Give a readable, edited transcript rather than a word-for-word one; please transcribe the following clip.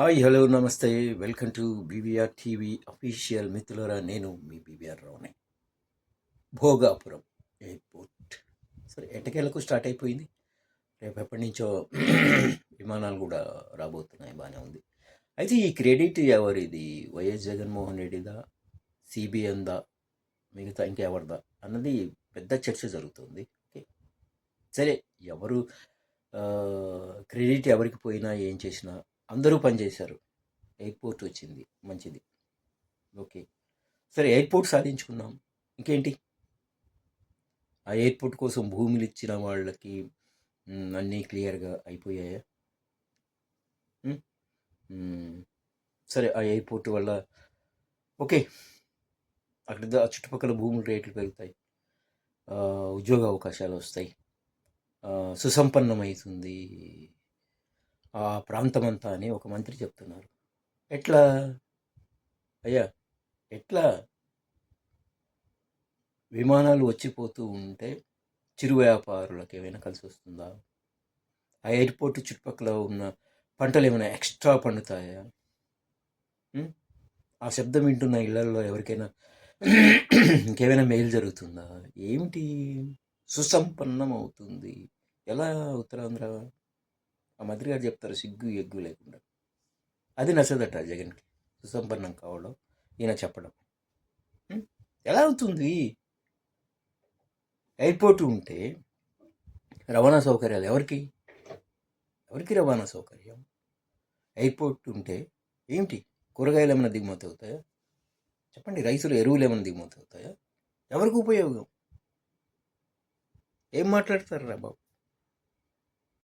Hi hello నమస్తే welcome to BVR TV official మిత్రులరా నేను మీ బీవీఆర్ రావుని. భోగాపురం ఎయిర్పోర్ట్ సరే ఎట్టకేలకు స్టార్ట్ అయిపోయింది. రేపు ఎప్పటి నుంచో విమానాలు కూడా రాబోతున్నాయి, బాగానే ఉంది. అయితే ఈ క్రెడిట్ ఎవరిది? వైఎస్ జగన్మోహన్ రెడ్డిదా, సిబిఎన్దా, మిగతా ఇంకెవరిదా అన్నది పెద్ద చర్చ జరుగుతుంది. ఓకే, సరే ఎవరు క్రెడిట్ ఎవరికి పోయినా ఏం చేసినా అందరూ పనిచేశారు. ఎయిర్పోర్ట్ వచ్చింది, మంచిది. ఓకే, సరే ఎయిర్పోర్ట్ సాధించుకున్నాం, ఇంకేంటి? ఆ ఎయిర్పోర్ట్ కోసం భూములు ఇచ్చిన వాళ్ళకి అన్నీ క్లియర్గా అయిపోయాయా? సరే ఆ ఎయిర్పోర్ట్ వల్ల ఓకే, అక్కడ చుట్టుపక్కల భూముల రేట్లు పెరుగుతాయి, ఉద్యోగ అవకాశాలు వస్తాయి, సుసంపన్నమవుతుంది ఆ ప్రాంతమంతా అని ఒక మంత్రి చెప్తున్నారు. ఎట్లా అయ్యా, ఎట్లా? విమానాలు వచ్చిపోతూ ఉంటే చిరు వ్యాపారులకు ఏమైనా కలిసి వస్తుందా? ఆ ఎయిర్పోర్ట్ చుట్టుపక్కల ఉన్న పంటలు ఏమైనా ఎక్స్ట్రా పండుతాయా? ఆ శబ్దం వింటున్న ఇళ్లలో ఎవరికైనా ఇంకేమైనా మేలు జరుగుతుందా? ఏమిటి? సుసంపన్నం అవుతుంది. ఎలా ఉత్తరాంధ్ర? ఆ మంత్రి గారు చెప్తారు సిగ్గు ఎగ్గు లేకుండా. అది నచ్చదట జగన్కి, సుసంపన్నం కావడం, ఈయన చెప్పడం. ఎలా అవుతుంది? ఎయిర్పోర్ట్ ఉంటే రవాణా సౌకర్యాలు ఎవరికి రవాణా సౌకర్యం? ఎయిర్పోర్ట్ ఉంటే ఏమిటి? కూరగాయలు ఏమైనా దిగుమతి అవుతాయా? చెప్పండి. రైతులు ఎరువులు ఏమైనా దిగుమతి అవుతాయా? ఎవరికి ఉపయోగం? ఏం మాట్లాడతారు రా బాబు?